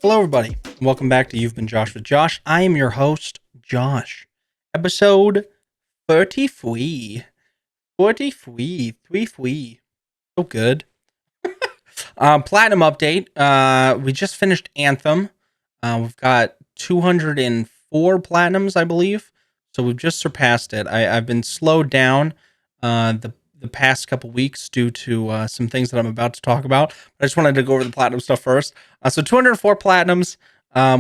Hello, everybody. Welcome back to You've Been Josh with Josh. I am your host, Josh. Episode 33. 33. So good. Platinum update. We just finished Anthem. We've got 204 platinums, I believe. So we've just surpassed it. I've been slowed down the past couple weeks due to some things that I'm about to talk about. But I just wanted to go over the platinum stuff first. So 204 platinums.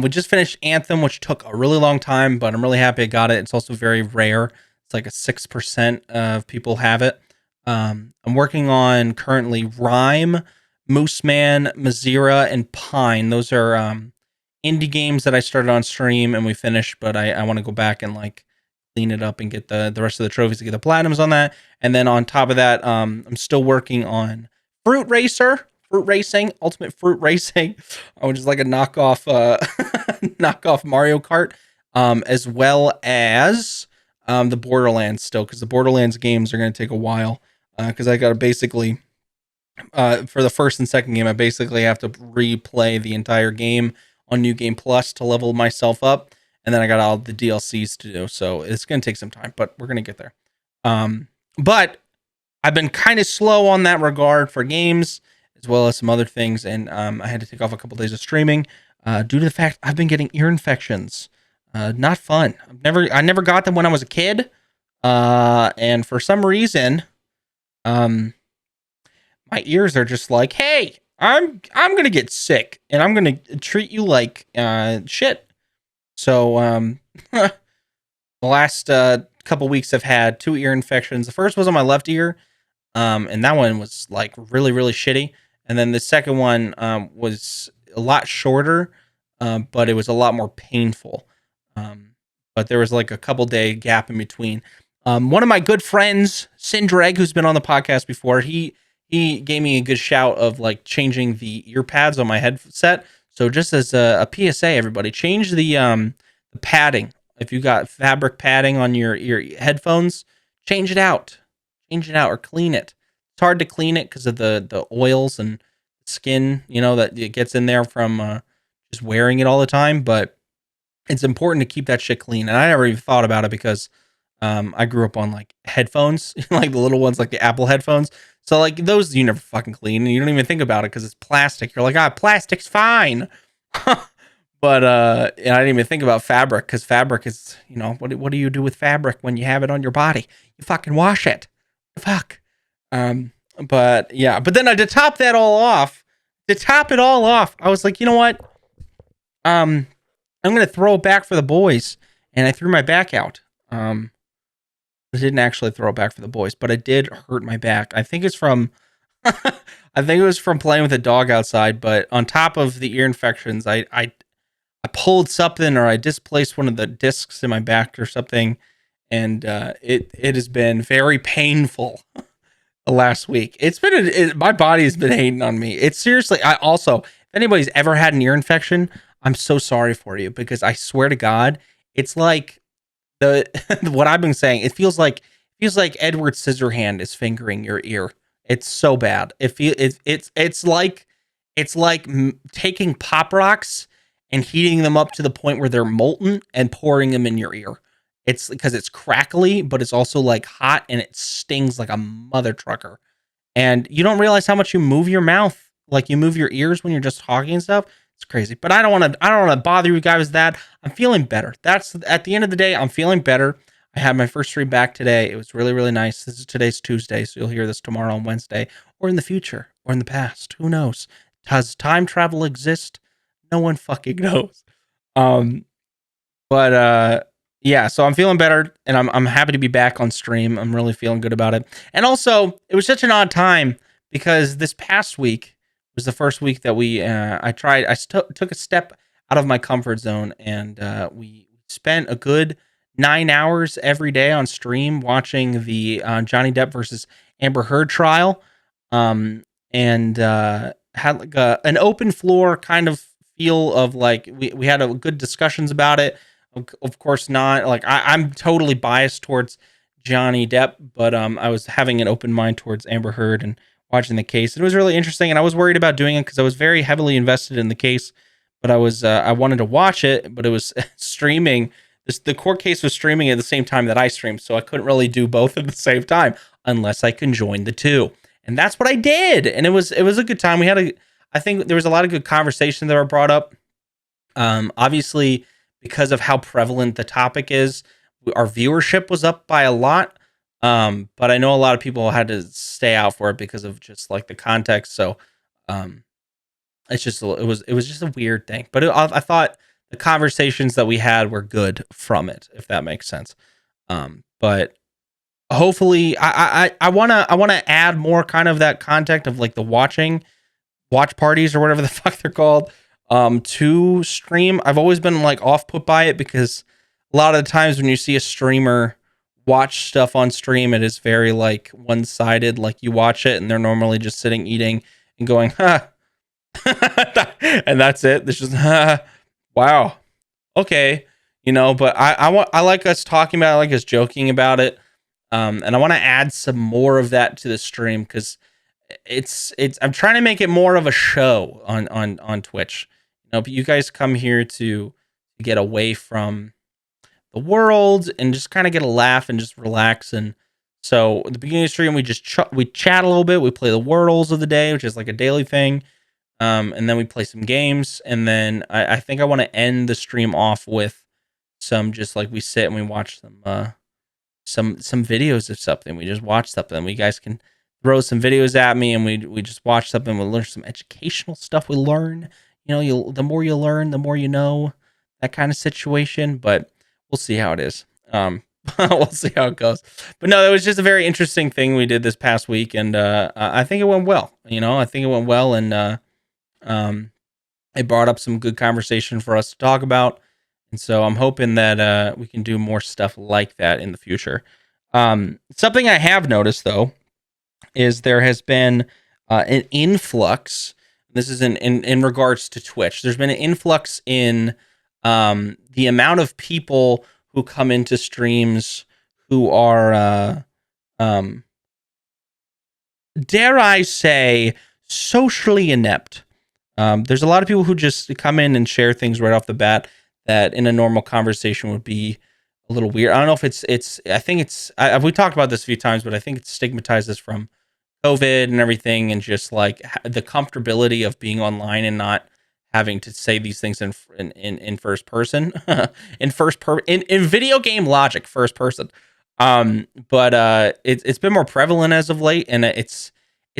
We just finished Anthem, which took a really long time, but I'm really happy I got it. It's also very rare. It's like a 6% of people have it. I'm working on currently Rhyme, Mooseman, Mazira, and Pine. Those are indie games that I started on stream and we finished, but I want to go back and like clean it up and get the rest of the trophies to get the platinums on that. And then on top of that, I'm still working on Fruit Racing, Ultimate Fruit Racing, which is like a knockoff knockoff Mario Kart, as well as the Borderlands still, because the Borderlands games are going to take a while, because I got to basically for the first and second game, I basically have to replay the entire game on New Game Plus to level myself up, and then I got all the DLCs to do, so it's going to take some time, but we're going to get there. But I've been kind of slow on that regard for games, as well as some other things, and I had to take off a couple days of streaming due to the fact I've been getting ear infections. Not fun. I never got them when I was a kid, and for some reason, my ears are just like, hey, I'm gonna get sick, and I'm gonna treat you like shit. So the last couple weeks I've had 2 ear infections. The first was on my left ear, and that one was like really, really shitty. And then the second one was a lot shorter, but it was a lot more painful. But there was like a couple day gap in between. One of my good friends, Sindreg, who's been on the podcast before, he gave me a good shout of like changing the ear pads on my headset. So just as a PSA, everybody, change the padding. If you got fabric padding on your headphones, change it out or clean it. It's hard to clean it because of the oils and skin, that it gets in there from just wearing it all the time. But it's important to keep that shit clean. And I never even thought about it because I grew up on like headphones, like the little ones, like the Apple headphones. So like those you never fucking clean, and you don't even think about it because it's plastic. You're like, plastic's fine. But I didn't even think about fabric, because fabric is, what do you do with fabric when you have it on your body? You fucking wash it. Fuck. But yeah, but then to top it all off, I was like, you know what? I'm gonna throw it back for the boys, and I threw my back out. I didn't actually throw it back for the boys, but it did hurt my back. I think it's from, I think it was from playing with a dog outside. But on top of the ear infections, I pulled something, or I displaced one of the discs in my back or something, and it has been very painful last week. It's been my body has been hating on me. It's seriously. I also, if anybody's ever had an ear infection, I'm so sorry for you, because I swear to God, it's like what I've been saying. It feels like Edward Scissorhand is fingering your ear. It's so bad. It's like taking Pop Rocks and heating them up to the point where they're molten and pouring them in your ear. It's because it's crackly, but it's also like hot, and it stings like a mother trucker. And you don't realize how much you move your mouth, like you move your ears when you're just talking and stuff. It's crazy. But I don't want to bother you guys with that. I'm feeling better. That's at the end of the day, I'm feeling better. I had my first stream back today. It was really, really nice. Today's Tuesday, so you'll hear this tomorrow on Wednesday, or in the future, or in the past. Who knows? Does time travel exist? No one fucking knows. Yeah, so I'm feeling better, and I'm happy to be back on stream. I'm really feeling good about it. And also, it was such an odd time, because this past week was the first week that I took a step out of my comfort zone, and we spent a good 9 hours every day on stream watching the Johnny Depp versus Amber Heard trial, and had like an open floor kind of feel of like we had a good discussions about it. Of course not. Like I'm totally biased towards Johnny Depp, but I was having an open mind towards Amber Heard and watching the case. It was really interesting, and I was worried about doing it because I was very heavily invested in the case. but I wanted to watch it, but it was streaming. The court case was streaming at the same time that I streamed, so I couldn't really do both at the same time unless I conjoined the two. And that's what I did. And it was a good time. I think there was a lot of good conversations that were brought up. Obviously, because of how prevalent the topic is, our viewership was up by a lot. But I know a lot of people had to stay out for it because of just like the context. So, it's just it was just a weird thing. But I thought the conversations that we had were good from it, if that makes sense. But hopefully, I wanna add more kind of that content of like the watch parties or whatever the fuck they're called, to stream. I've always been like off put by it because a lot of the times when you see a streamer watch stuff on stream, it is very like one sided. Like you watch it and they're normally just sitting eating and going, huh. And that's it. This just, huh, wow. Okay. But I like us talking about it, I like us joking about it. And I want to add some more of that to the stream because I'm trying to make it more of a show on Twitch. But you guys come here to get away from the world and just kind of get a laugh and just relax. And so at the beginning of the stream, we chat a little bit. We play the Wordles of the day, which is like a daily thing. And then we play some games. And then I think I want to end the stream off with some just like we sit and we watch some videos of something. We just watch something. We guys can throw some videos at me and we just watch something. We'll learn some educational stuff. We learn, the more you learn, the more you know, that kind of situation. But we'll see how it is. We'll see how it goes. But no, that was just a very interesting thing we did this past week, and I think it went well. I think it went well, and it brought up some good conversation for us to talk about. And so I'm hoping that we can do more stuff like that in the future. Something I have noticed though is there has been an influx. This is in regards to Twitch. There's been an influx in the amount of people who come into streams who are, dare I say, socially inept. There's a lot of people who just come in and share things right off the bat that in a normal conversation would be a little weird. I don't know if I think we talked about this a few times, but I think it stigmatizes from COVID and everything, and just like the comfortability of being online and not having to say these things in first person, in video game logic, first person. But it's been more prevalent as of late, and it's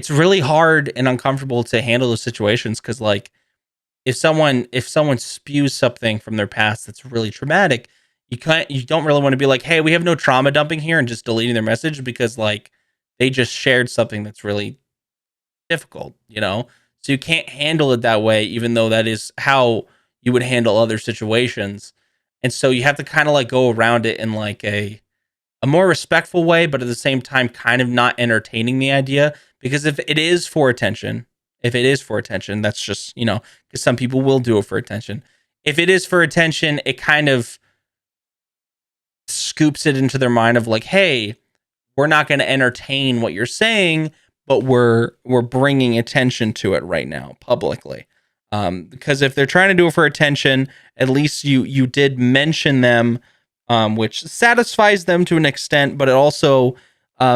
really hard and uncomfortable to handle those situations because like if someone spews something from their past that's really traumatic, you don't really want to be like, hey, we have no trauma dumping here, and just deleting their message because like they just shared something that's really difficult, So you can't handle it that way, even though that is how you would handle other situations. And so you have to kind of like go around it in like a more respectful way, but at the same time, kind of not entertaining the idea. Because if it is for attention, that's just, because some people will do it for attention. If it is for attention, it kind of scoops it into their mind of like, hey, we're not going to entertain what you're saying, but we're bringing attention to it right now publicly. Because if they're trying to do it for attention, at least you did mention them, which satisfies them to an extent, but it also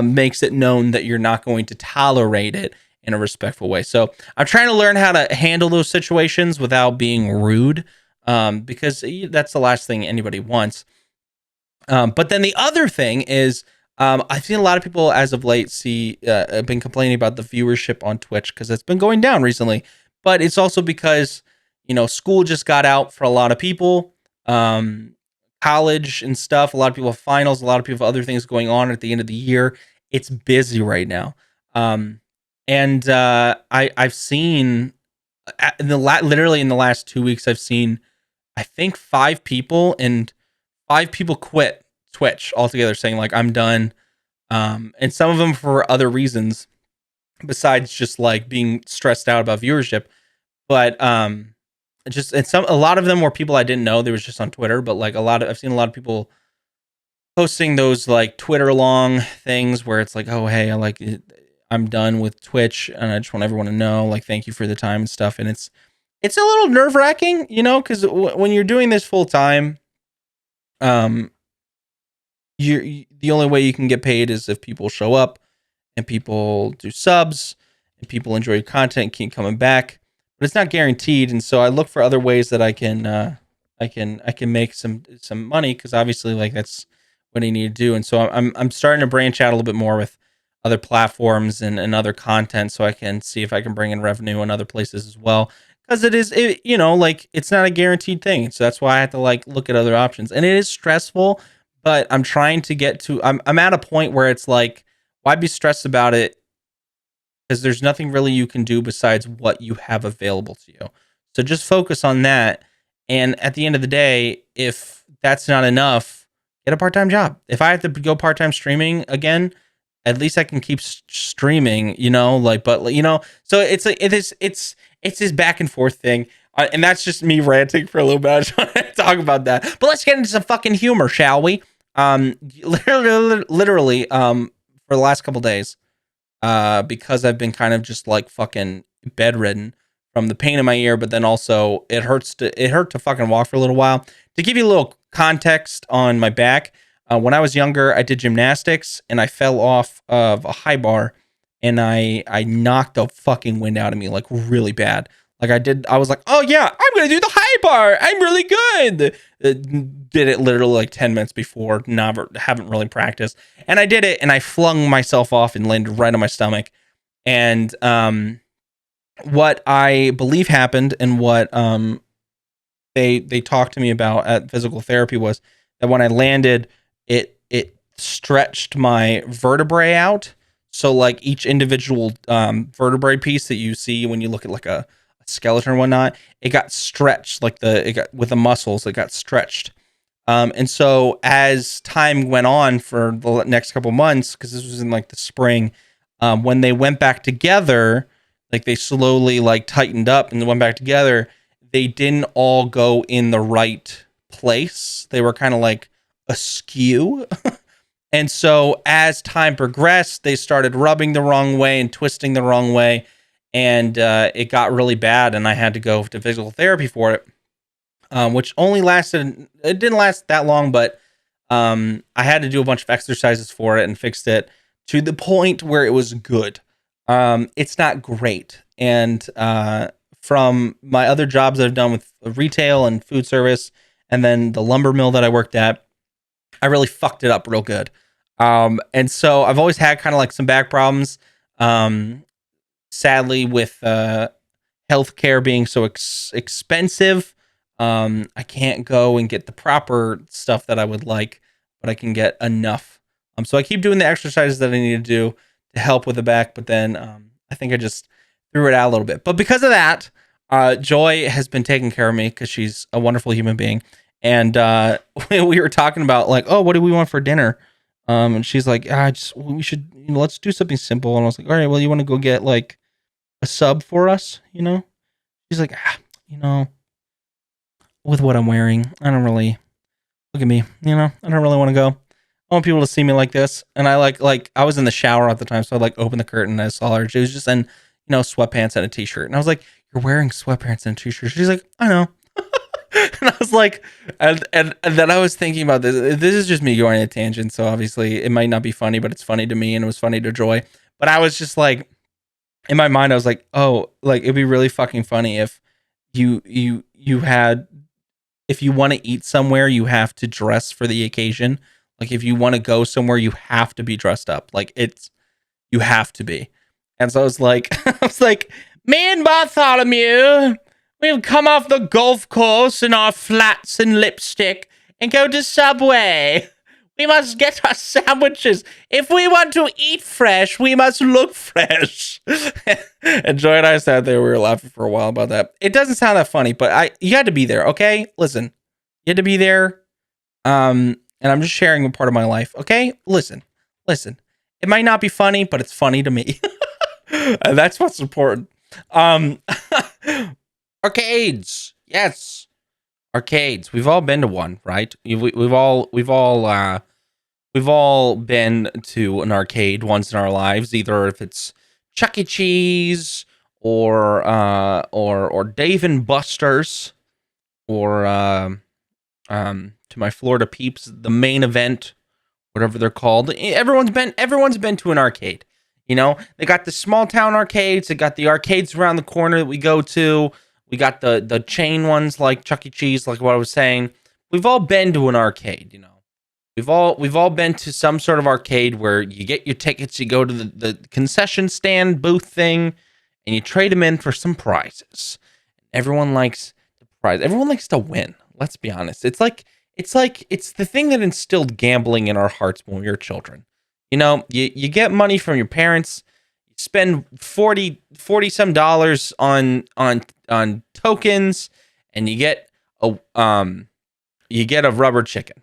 makes it known that you're not going to tolerate it in a respectful way. So I'm trying to learn how to handle those situations without being rude, because that's the last thing anybody wants. But then the other thing is, I've seen a lot of people as of late have been complaining about the viewership on Twitch because it's been going down recently. But it's also because, school just got out for a lot of people, college and stuff. A lot of people have finals. A lot of people have other things going on at the end of the year. It's busy right now. And I've seen literally in the last 2 weeks, I've seen, I think 5 people quit Twitch altogether, saying like, I'm done. And some of them for other reasons besides just like being stressed out about viewership. But a lot of them were people I didn't know. They was just on Twitter, but like I've seen a lot of people posting those like Twitter long things where it's like, oh, hey, I'm done with Twitch and I just want everyone to know, like, thank you for the time and stuff. And it's a little nerve wracking, you know, because when you're doing this full time, um, the only way you can get paid is if people show up and people do subs and people enjoy your content and keep coming back, but it's not guaranteed. And so I look for other ways that I can make some money, because obviously like that's what I need to do. And so I'm starting to branch out a little bit more with other platforms and other content, so I can see if I can bring in revenue in other places as well. Because like it's not a guaranteed thing. So that's why I have to like look at other options. And it is stressful, but I'm trying to get to I'm at a point where it's like, why be stressed about it? Because there's nothing really you can do besides what you have available to you. So just focus on that. And at the end of the day, if that's not enough, get a part-time job. If I have to go part-time streaming again, at least I can keep streaming, so it's this back and forth thing. And that's just me ranting for a little bit. I just want to talk about that. But let's get into some fucking humor, shall we? Literally, for the last couple days, because I've been kind of just like fucking bedridden from the pain in my ear, but then also it hurt to fucking walk for a little while. To give you a little context on my back, when I was younger, I did gymnastics and I fell off of a high bar and I knocked the fucking wind out of me like really bad. Like I was like, oh yeah, I'm gonna do the high bar. I'm really good. Did it literally like 10 minutes before. Haven't really practiced, and I did it, and I flung myself off and landed right on my stomach. And what I believe happened, and what they talked to me about at physical therapy, was that when I landed, it stretched my vertebrae out. So like each individual vertebrae piece that you see when you look at like a skeleton or whatnot, it got stretched, like with the muscles, it got stretched. And so as time went on for the next couple months, because this was in like the spring, when they went back together, like they slowly like tightened up and went back together, they didn't all go in the right place. They were kind of like askew. And so as time progressed, they started rubbing the wrong way and twisting the wrong way. And it got really bad, and I had to go to physical therapy for it, which it didn't last that long, but I had to do a bunch of exercises for it and fixed it to the point where it was good. It's not great. And from my other jobs that I've done with retail and food service, and then the lumber mill that I worked at, I really fucked it up real good. And so I've always had kind of like some back problems. Sadly, with healthcare being so expensive, I can't go and get the proper stuff that I would like, but I can get enough. So I keep doing the exercises that I need to do to help with the back, but then I think I just threw it out a little bit. But because of that, Joy has been taking care of me because she's a wonderful human being. And we were talking about like, oh, what do we want for dinner? And she's like, we should, let's do something simple. And I was like, all right, well, you want to go get like a sub for us? She's like, with what I'm wearing, I don't really, look at me, I don't really want to go. I want people to see me like this. And I like I was in the shower at the time, so I like opened the curtain and I saw her. She was just in, sweatpants and a t-shirt. And I was like, you're wearing sweatpants and a t-shirt. She's like, I know. And I was like, and then I was thinking about this. This is just me going on a tangent, so obviously it might not be funny, but it's funny to me, and it was funny to Joy. But I was just like, in my mind, I was like, oh, like it'd be really fucking funny if you had, if you want to eat somewhere, you have to dress for the occasion. Like if you want to go somewhere, you have to be dressed up. Like you have to be. And so I was like, me and Bartholomew, we've come off the golf course in our flats and lipstick and go to Subway. We must get our sandwiches. If we want to eat fresh, we must look fresh. And Joy and I sat there. We were laughing for a while about that. It doesn't sound that funny, but you had to be there, okay? Listen, you had to be there. And I'm just sharing a part of my life, okay? Listen. It might not be funny, but it's funny to me. And that's what's important. Arcades. Yes. Arcades. We've all been to one, right? We've all been to an arcade once in our lives, either if it's Chuck E. Cheese or Dave and Buster's, or to my Florida peeps, the Main Event, whatever they're called. Everyone's been to an arcade. You know, they got the small town arcades. They got the arcades around the corner that we go to. We got the chain ones like Chuck E. Cheese, like what I was saying. We've all been to an arcade. You know, we've all been to some sort of arcade where you get your tickets, you go to the concession stand booth thing, and you trade them in for some prizes. Everyone likes the prize. Everyone likes to win. Let's be honest. It's the thing that instilled gambling in our hearts when we were children. You know, you get money from your parents, you spend 40 some dollars on tokens, and you get a rubber chicken.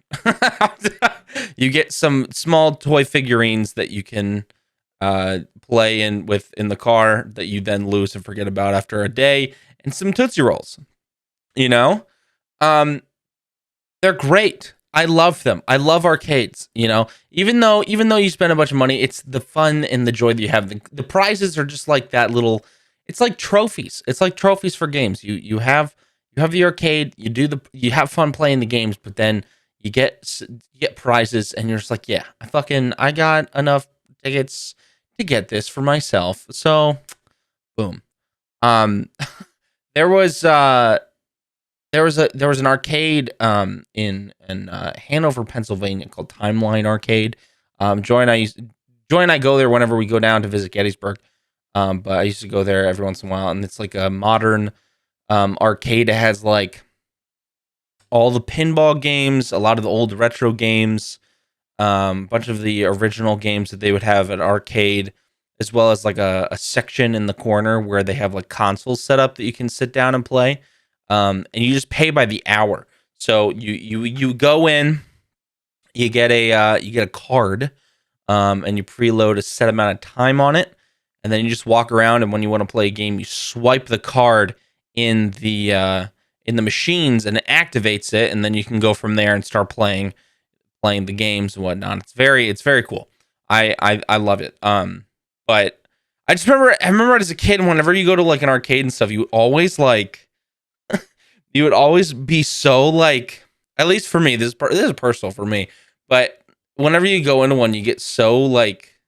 You get some small toy figurines that you can play in the car that you then lose and forget about after a day, and some Tootsie Rolls. You know? They're great. I love them. I love arcades, you know. Even though you spend a bunch of money, it's the fun and the joy that you have. The prizes are just like that little, it's like trophies. It's like trophies for games. You have the arcade, you have fun playing the games, but then you get prizes and you're just like, yeah, I got enough tickets to get this for myself. So, boom. There was an arcade in Hanover, Pennsylvania called Timeline Arcade. Joy and I go there whenever we go down to visit Gettysburg. But I used to go there every once in a while, and it's like a modern arcade. It has like all the pinball games, a lot of the old retro games, bunch of the original games that they would have at arcade, as well as like a section in the corner where they have like consoles set up that you can sit down and play. And you just pay by the hour. So you go in, you get a card, and you preload a set amount of time on it, and then you just walk around. And when you want to play a game, you swipe the card in the machines, and it activates it, and then you can go from there and start playing the games and whatnot. It's very cool. I love it. But I remember as a kid, whenever you go to like an arcade and stuff, you would always be so like, at least for me, this is personal for me, but whenever you go into one, you get so like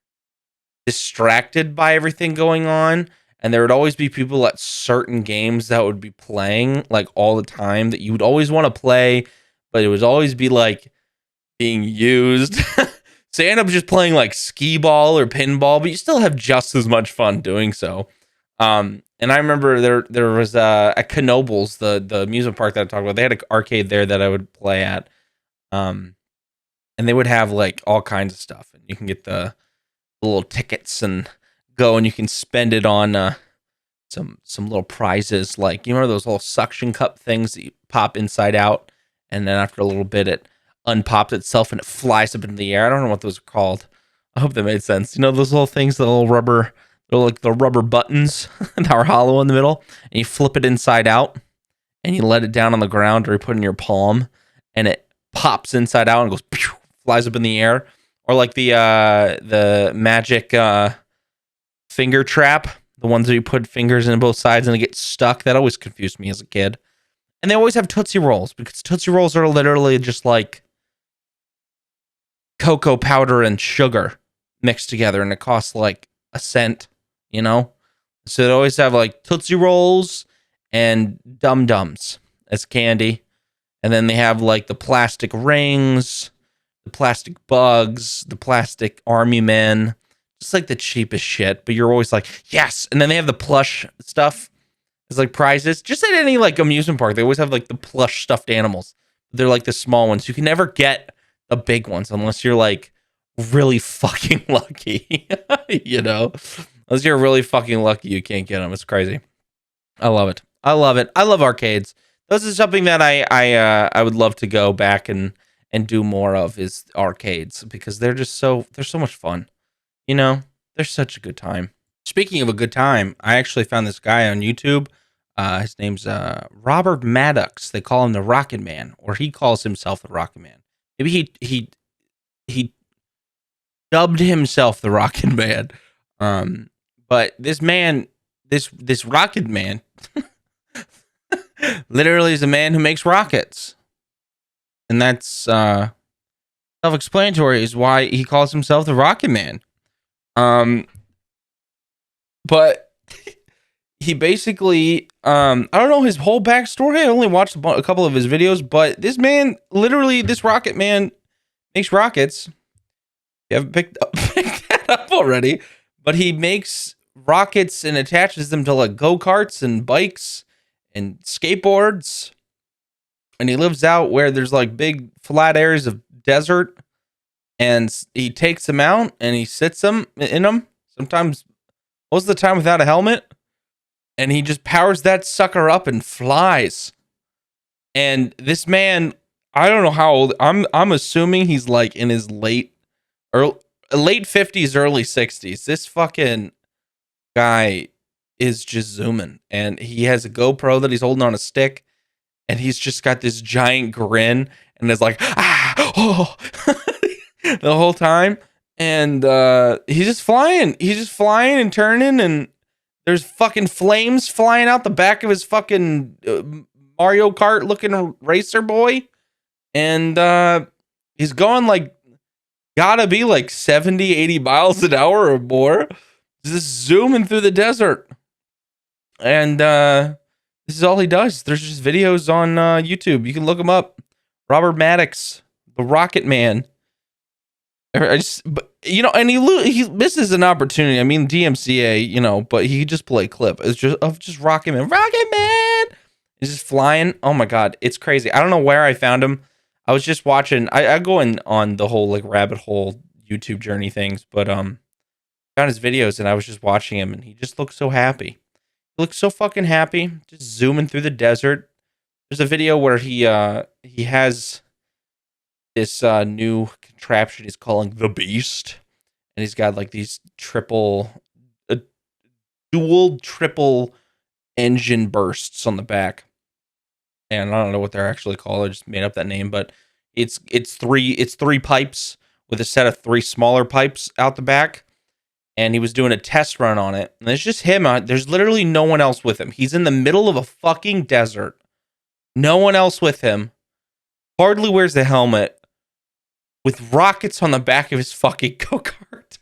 distracted by everything going on, and there would always be people at certain games that would be playing like all the time that you would always want to play, but it would always be like being used. So you end up just playing like skee ball or pinball, but you still have just as much fun doing so. And I remember there was at Knoebels, the amusement park that I talked about. They had an arcade there that I would play at, and they would have like all kinds of stuff, and you can get the little tickets and go, and you can spend it on some little prizes. Like, you remember those little suction cup things that you pop inside out, and then after a little bit it unpops itself and it flies up into the air. I don't know what those are called. I hope that made sense. You know those little things, the little rubber. They're like the rubber buttons that are hollow in the middle, and you flip it inside out, and you let it down on the ground, or you put it in your palm, and it pops inside out and goes, pew, flies up in the air. Or like the magic finger trap, the ones that you put fingers in both sides and it gets stuck. That always confused me as a kid. And they always have Tootsie Rolls, because Tootsie Rolls are literally just like cocoa powder and sugar mixed together, and it costs like a cent. You know, so they always have like Tootsie Rolls and Dum Dums as candy, and then they have like the plastic rings, the plastic bugs, the plastic army men, just like the cheapest shit. But you're always like, yes. And then they have the plush stuff as like prizes. Just at any like amusement park, they always have like the plush stuffed animals. They're like the small ones. You can never get the big ones unless you're like really fucking lucky, you know. Unless you're really fucking lucky, you can't get them. It's crazy. I love it. I love arcades. This is something that I would love to go back and do more of, is arcades, because they're so much fun. You know, they're such a good time. Speaking of a good time, I actually found this guy on YouTube. His name's Robert Maddox. They call him the Rocket Man, or he calls himself the Rocket Man. Maybe he dubbed himself the Rocket Man. But this man this rocket man literally is a man who makes rockets, and that's self-explanatory. Is why he calls himself the Rocket Man. But he basically, I don't know his whole backstory. I only watched a couple of his videos, but this man, literally, this Rocket Man makes rockets. You haven't picked that up already, but he makes rockets and attaches them to like go-karts and bikes and skateboards. And he lives out where there's like big flat areas of desert, and he takes them out and he sits them in them. Sometimes, most of the time, without a helmet, and he just powers that sucker up and flies. And this man, I don't know how old. I'm assuming he's like in his late 50s, early 60s. This fucking guy is just zooming, and he has a GoPro that he's holding on a stick, and he's just got this giant grin, and is like oh the whole time. And he's just flying and turning, and there's fucking flames flying out the back of his fucking Mario Kart looking racer boy. And he's going like, gotta be like 70, 80 miles an hour or more, just zooming through the desert. And this is all he does. There's just videos on YouTube. You can look him up. Robert Maddox, the Rocket Man. But, you know, and he misses an opportunity. I mean, DMCA, you know, but he just play a clip. It's just Rocket Man. Rocket Man! He's just flying. Oh my God, it's crazy. I don't know where I found him. I was just watching. I go in on the whole like rabbit hole YouTube journey things, but found his videos and I was just watching him, and he just looks so happy. He looks so fucking happy, just zooming through the desert. There's a video where he has this new contraption he's calling the Beast, and he's got like these dual triple engine bursts on the back. And I don't know what they're actually called. I just made up that name, but it's three pipes with a set of three smaller pipes out the back. And he was doing a test run on it. And it's just him. There's literally no one else with him. He's in the middle of a fucking desert. No one else with him. Hardly wears a helmet. With rockets on the back of his fucking go-kart.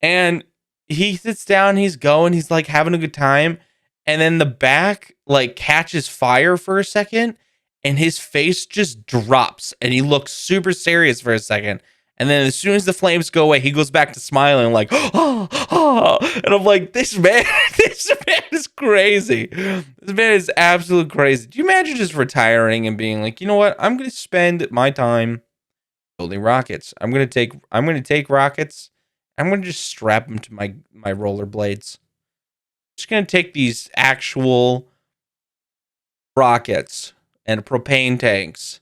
And he sits down, he's going, he's like having a good time. And then the back like catches fire for a second, and his face just drops, and he looks super serious for a second. And then as soon as the flames go away, he goes back to smiling like, and I'm like, this man is crazy. This man is absolutely crazy. Do you imagine just retiring and being like, you know what? I'm going to spend my time building rockets. I'm going to take rockets. I'm going to just strap them to my rollerblades. Just going to take these actual rockets and propane tanks.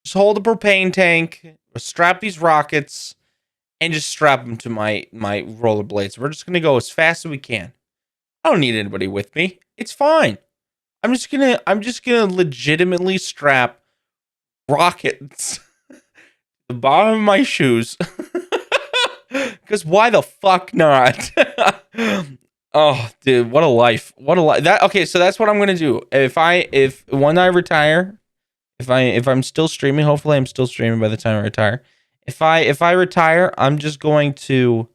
Just hold a propane tank, strap these rockets, and just strap them to my rollerblades. We're just going to go as fast as we can. I don't need anybody with me. It's fine. I'm just going to legitimately strap rockets to the bottom of my shoes. Because why the fuck not? Oh, dude, what a life. What a life. Okay, so that's what I'm going to do. If when I retire, if I'm still streaming, hopefully I'm still streaming by the time I retire. If I retire, I'm just going to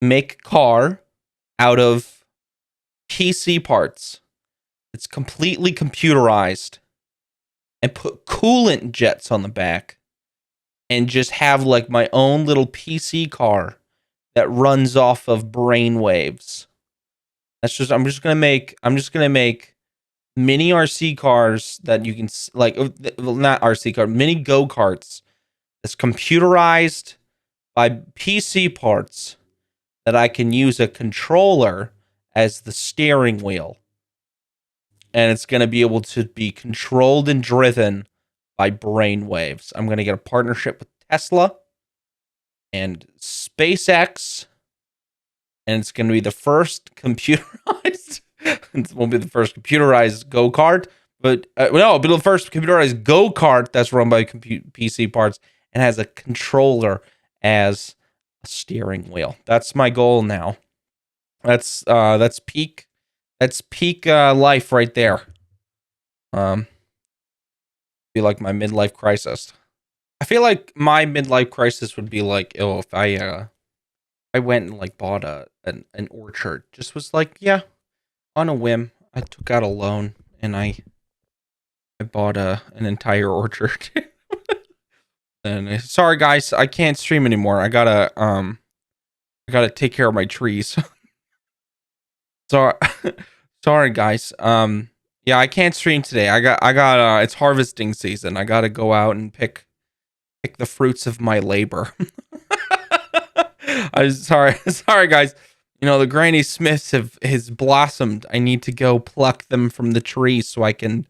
make a car out of PC parts. It's completely computerized, and put coolant jets on the back. And just have like my own little PC car that runs off of brain waves. I'm just gonna make mini RC cars that you can like, not RC car, mini go-karts that's computerized by PC parts that I can use a controller as the steering wheel. And it's gonna be able to be controlled and driven by brain waves. I'm going to get a partnership with Tesla and SpaceX, and it's going to be the first computerized. It won't be the first computerized go-kart, but it'll be the first computerized go-kart that's run by PC parts and has a controller as a steering wheel. That's my goal now. That's peak. That's peak life right there. Be like my midlife crisis. I feel like my midlife crisis would be like, oh, if I went and like bought an orchard. Just was like, yeah, on a whim. I took out a loan and I bought an entire orchard. And sorry guys, I can't stream anymore. I gotta take care of my trees. Sorry, sorry guys. Yeah, I can't stream today. I got it's harvesting season. I gotta go out and pick the fruits of my labor. I'm sorry, sorry guys. You know, the Granny Smiths has blossomed. I need to go pluck them from the tree so I can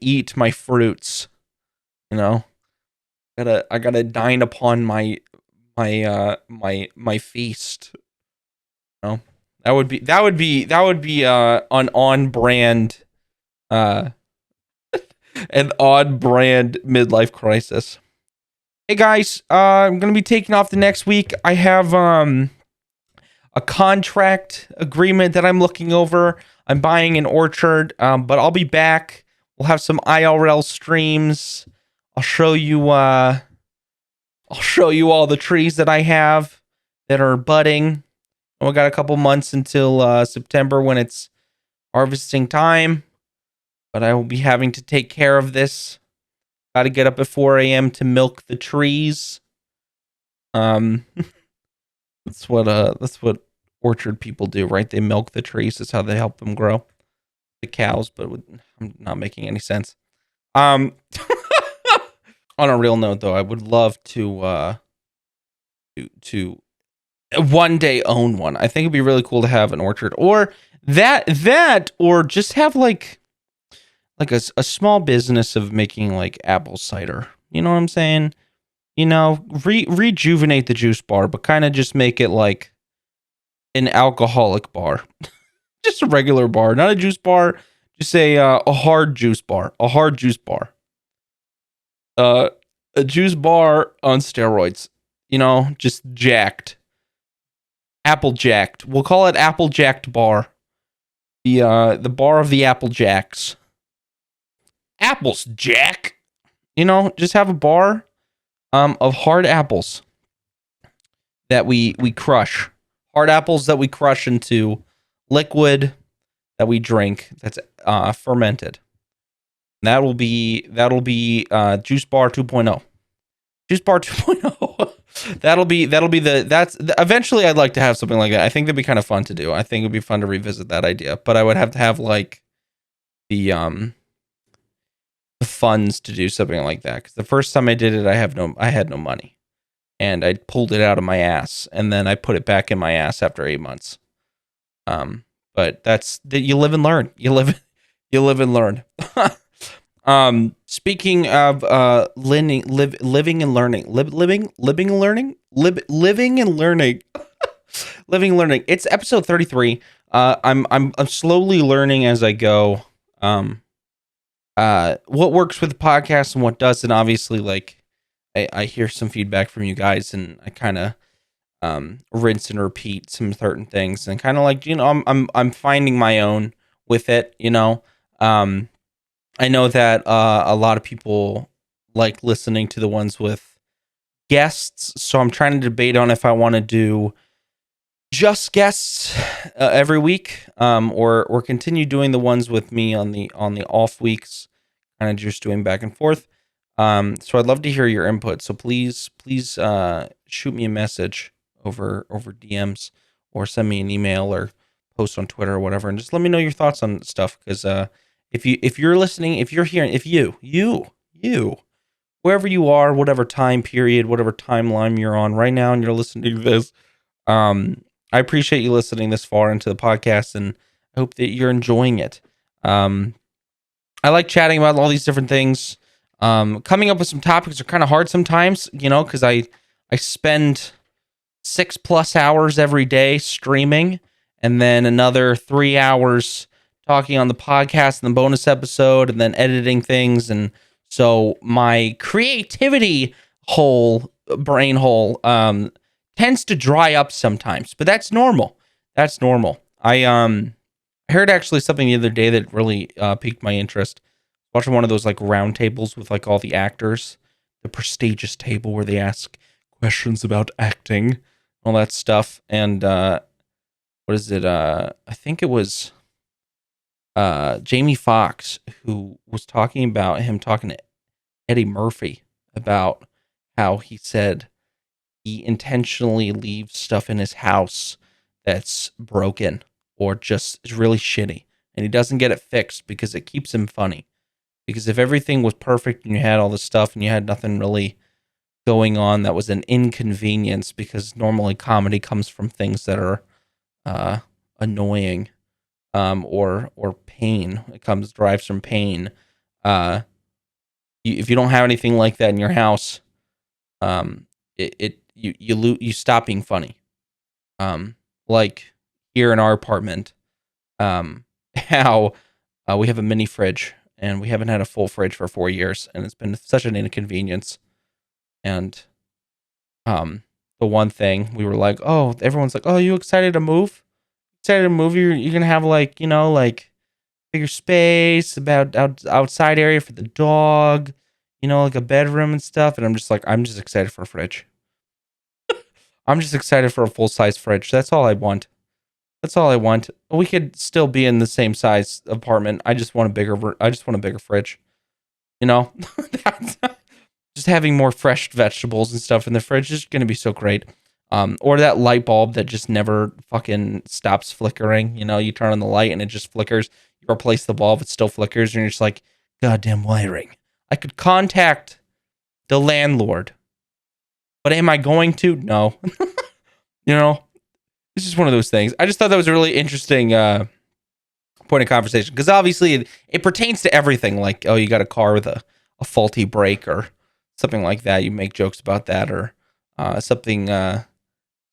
eat my fruits. You know, I gotta dine upon my feast. You know, that would be an on brand an odd brand midlife crisis. Hey guys, I'm gonna be taking off the next week. I have a contract agreement that I'm looking over. I'm buying an orchard, but I'll be back. We'll have some IRL streams. I'll show you all the trees that I have that are budding. We got a couple months until September when it's harvesting time, but I will be having to take care of this. Got to get up at 4 a.m. to milk the trees. That's what orchard people do, right? They milk the trees. That's how they help them grow. The cows, but I'm not making any sense. On a real note, though, I would love to one day own one. I think it'd be really cool to have an orchard, or or just have like a small business of making like apple cider. You know what I'm saying? You know, rejuvenate the juice bar, but kind of just make it like an alcoholic bar. Just a regular bar, not a juice bar. Just a hard juice bar. A hard juice bar. A juice bar on steroids. You know, just jacked. Apple jacked. We'll call it Apple Jacked Bar. The bar of the Apple Jacks. Apples, Jack. You know, just have a bar of hard apples that we crush. Hard apples that we crush into liquid that we drink that's fermented. That'll be Juice Bar 2.0. Juice Bar 2.0. Eventually I'd like to have something like that. I think that'd be kind of fun to do. I think it'd be fun to revisit that idea, but I would have to have like the funds to do something like that, because the first time I did it I had no money, and I pulled it out of my ass and then I put it back in my ass after 8 months. But that's that. You live and learn. You live and learn. Speaking of living and learning. It's episode 33. I'm slowly learning as I go. What works with the podcast and what doesn't. Obviously, like I hear some feedback from you guys, and I kind of rinse and repeat some certain things, and kind of like, you know, I'm finding my own with it. You know, I know that a lot of people like listening to the ones with guests, so I'm trying to debate on if I want to do just guests every week, or continue doing the ones with me on the off weeks, kind of just doing back and forth. So I'd love to hear your input. So please shoot me a message over DMs, or send me an email, or post on Twitter or whatever, and just let me know your thoughts on stuff. Because if you're listening, if you're hearing, if you wherever you are, whatever time period, whatever timeline you're on right now, and you're listening to this, I appreciate you listening this far into the podcast, and I hope that you're enjoying it. I like chatting about all these different things. Coming up with some topics are kind of hard sometimes, you know, because I spend 6+ hours every day streaming, and then another 3 hours talking on the podcast and the bonus episode, and then editing things. And so my creativity brain hole tends to dry up sometimes, but that's normal. That's normal. I heard actually something the other day that really piqued my interest. Watching one of those like round tables with like all the actors, the prestigious table where they ask questions about acting, all that stuff. And what is it? I think it was Jamie Foxx who was talking to Eddie Murphy about how he said he intentionally leaves stuff in his house that's broken or just is really shitty, and he doesn't get it fixed because it keeps him funny. Because if everything was perfect and you had all this stuff and you had nothing really going on that was an inconvenience, because normally comedy comes from things that are annoying, or pain. It drives from pain. If you don't have anything like that in your house, you stop being funny. Like here in our apartment, how we have a mini fridge and we haven't had a full fridge for 4 years, and it's been such an inconvenience. And the one thing we were like, oh, everyone's like, oh, you excited to move? Excited to move? You're gonna have like, like bigger space, about outside area for the dog, like a bedroom and stuff. And I'm just like, I'm just excited for a fridge. I'm just excited for a full size fridge. That's all I want. That's all I want. We could still be in the same size apartment. I just want a bigger fridge. That's, just having more fresh vegetables and stuff in the fridge is going to be so great. Or that light bulb that just never fucking stops flickering. You turn on the light and it just flickers. You replace the bulb, it still flickers, and you're just like, goddamn wiring. I could contact the landlord, but am I going to? No. It's just one of those things. I just thought that was a really interesting point of conversation, because obviously it pertains to everything. Like, oh, you got a car with a faulty brake or something like that. You make jokes about that, or something,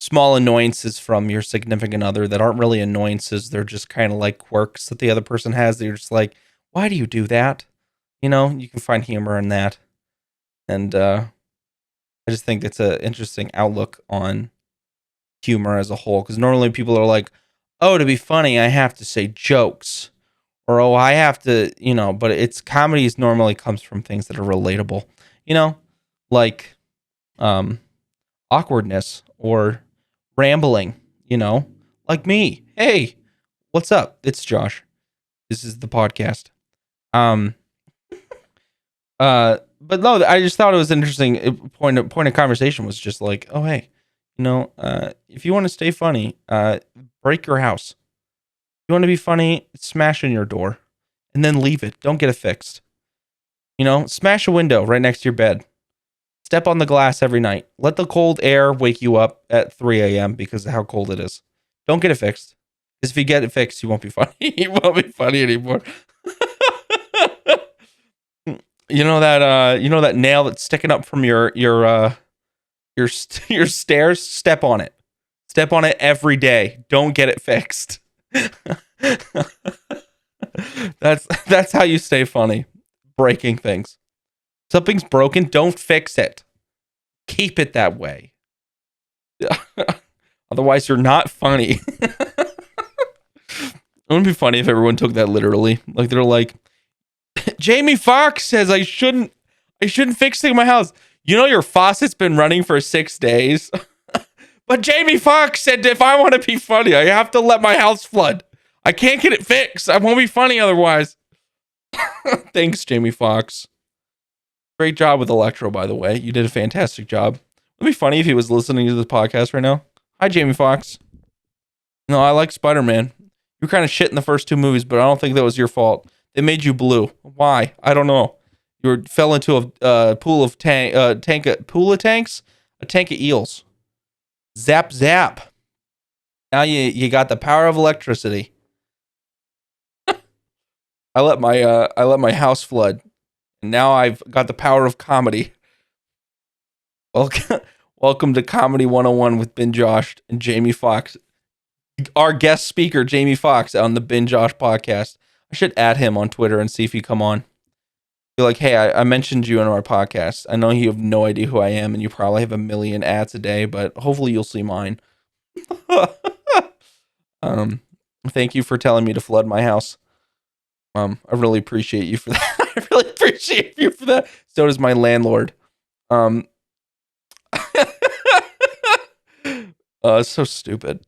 small annoyances from your significant other that aren't really annoyances. They're just kind of like quirks that the other person has. They're just like, why do you do that? You can find humor in that. And I just think it's an interesting outlook on humor as a whole, because normally people are like, oh, to be funny I have to say jokes, or oh, I have to, but it's comedies normally comes from things that are relatable, like awkwardness or rambling, like me. Hey, what's up? It's Josh. This is the podcast. But no, I just thought it was an interesting point of conversation was just like, oh, hey, if you want to stay funny, break your house. If you want to be funny, smash in your door and then leave it. Don't get it fixed. Smash a window right next to your bed. Step on the glass every night. Let the cold air wake you up at 3 a.m. because of how cold it is. Don't get it fixed. Because if you get it fixed, you won't be funny. You won't be funny anymore. that nail that's sticking up from your stairs? Step on it. Step on it every day. Don't get it fixed. That's how you stay funny. Breaking things. Something's broken, don't fix it. Keep it that way. Otherwise, you're not funny. It wouldn't be funny if everyone took that literally. Like, they're like, Jamie Foxx says I shouldn't fix things in my house. Your faucet's been running for 6 days. But Jamie Foxx said if I want to be funny, I have to let my house flood. I can't get it fixed. I won't be funny otherwise. Thanks, Jamie Foxx. Great job with Electro, by the way. You did a fantastic job. It'd be funny if he was listening to this podcast right now. Hi, Jamie Foxx. No, I like Spider-Man. You were kind of shit in the first 2 movies, but I don't think that was your fault. They made you blue. Why? I don't know. You fell into a pool of tanks, a tank of eels. Zap, zap. Now you got the power of electricity. I let my house flood. And now I've got the power of comedy. Welcome to Comedy 101 with Ben Josh and Jamie Foxx. Our guest speaker, Jamie Foxx, on the Ben Josh podcast. I should add him on Twitter and see if he come on. Be like, hey, I mentioned you in our podcast. I know you have no idea who I am, and you probably have a million ads a day, but hopefully you'll see mine. um, Thank you for telling me to flood my house. I really appreciate you for that. I really appreciate you for that. So does my landlord. It's so stupid.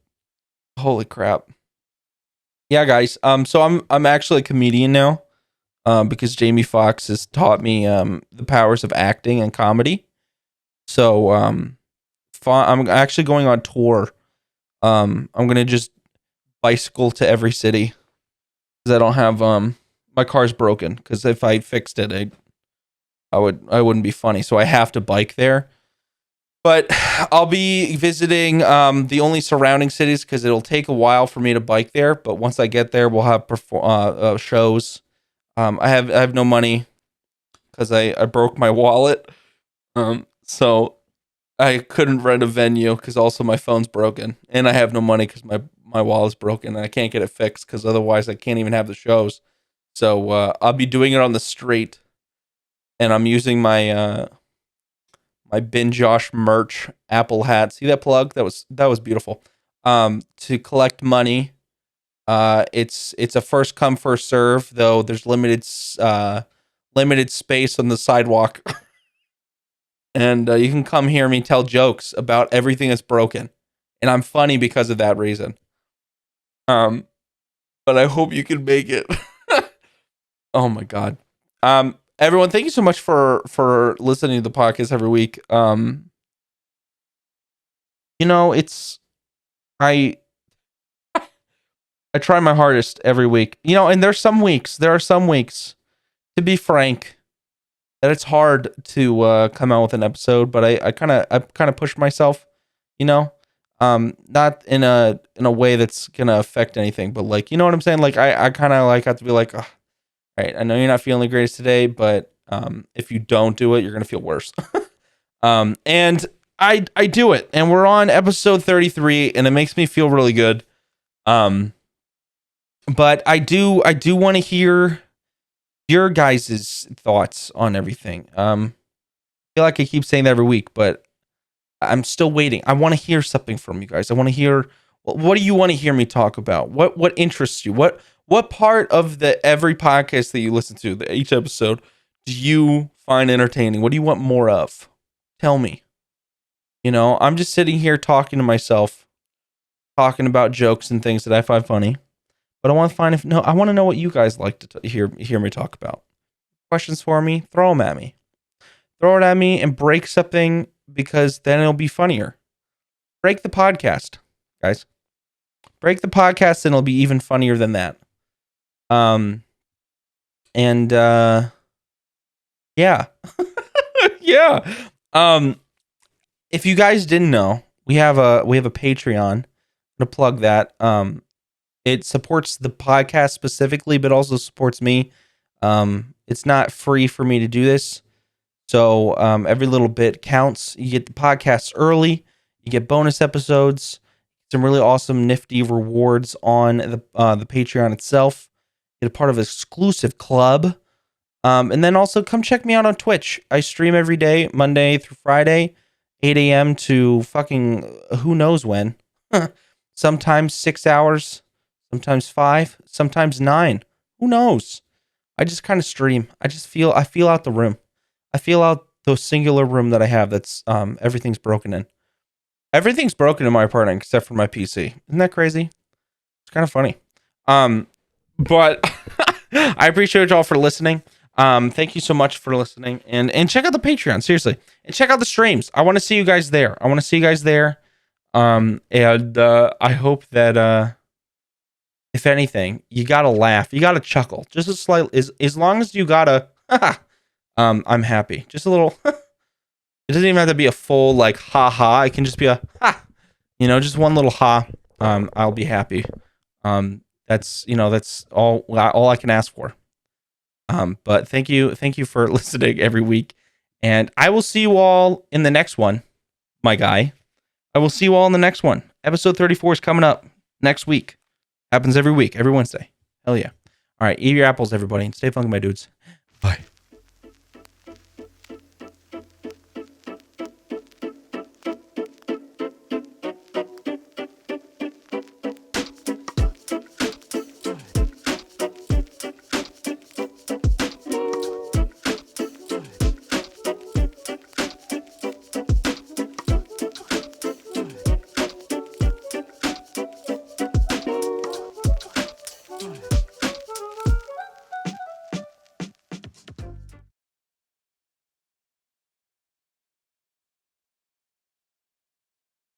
Holy crap. Yeah, guys. So I'm actually a comedian now. Because Jamie Foxx has taught me the powers of acting and comedy. So I'm actually going on tour. I'm gonna just bicycle to every city because I don't have my car's broken. Because if I fixed it, I wouldn't be funny. So I have to bike there. But I'll be visiting the only surrounding cities because it'll take a while for me to bike there. But once I get there, we'll have shows. I have no money because I broke my wallet. So I couldn't rent a venue because also my phone's broken, and I have no money because my wallet's broken and I can't get it fixed because otherwise I can't even have the shows. So I'll be doing it on the street, and I'm using my my Bin Josh merch Apple hat. See that plug? That was beautiful. To collect money. It's a first come first serve, though there's limited space on the sidewalk. And you can come hear me tell jokes about everything that's broken, and I'm funny because of that reason. But I hope you can make it. Oh my god. Everyone, thank you so much for listening to the podcast every week. It's I try my hardest every week. And there are some weeks, to be frank, that it's hard to come out with an episode, but I kind of push myself, not in a way that's gonna affect anything, but like, you know what I'm saying? Like I kind of like have to be like, all right, I know you're not feeling the greatest today, but if you don't do it, you're gonna feel worse. And I do it, and we're on episode 33, and it makes me feel really good. But I do want to hear your guys' thoughts on everything. I feel like I keep saying that every week, but I'm still waiting. I want to hear something from you guys. I want to hear, what do you want to hear me talk about? What interests you? What part of every podcast that you listen to, each episode, do you find entertaining? What do you want more of? Tell me. I'm just sitting here talking to myself, talking about jokes and things that I find funny. But I want to know what you guys like to hear me talk about. Questions for me? Throw them at me. Throw it at me and break something, because then it'll be funnier. Break the podcast, guys. Break the podcast and it'll be even funnier than that. Yeah. Yeah. If you guys didn't know, we have a Patreon. I'm gonna plug that. It supports the podcast specifically, but also supports me. It's not free for me to do this. So every little bit counts. You get the podcasts early. You get bonus episodes. Some really awesome, nifty rewards on the Patreon itself. Get a part of an exclusive club. And then also come check me out on Twitch. I stream every day, Monday through Friday, 8 a.m. to fucking who knows when. Sometimes 6 hours. Sometimes 5, sometimes 9. Who knows? I just kind of stream. I feel out the room. I feel out the singular room that I have that's everything's broken in. Everything's broken in my apartment except for my PC. Isn't that crazy? It's kind of funny. But I appreciate y'all for listening. Thank you so much for listening. And check out the Patreon, seriously. And check out the streams. I want to see you guys there. And I hope that if anything, you gotta laugh, you gotta chuckle, just a slight, as long as you gotta, I'm happy. Just a little. It doesn't even have to be a full like ha ha. It can just be a ha, just one little ha. I'll be happy. That's all I can ask for. But thank you for listening every week, and I will see you all in the next one, my guy. I will see you all in the next one. Episode 34 is coming up next week. Happens every week, every Wednesday. Hell yeah. All right, eat your apples, everybody, and stay funky, my dudes. Bye.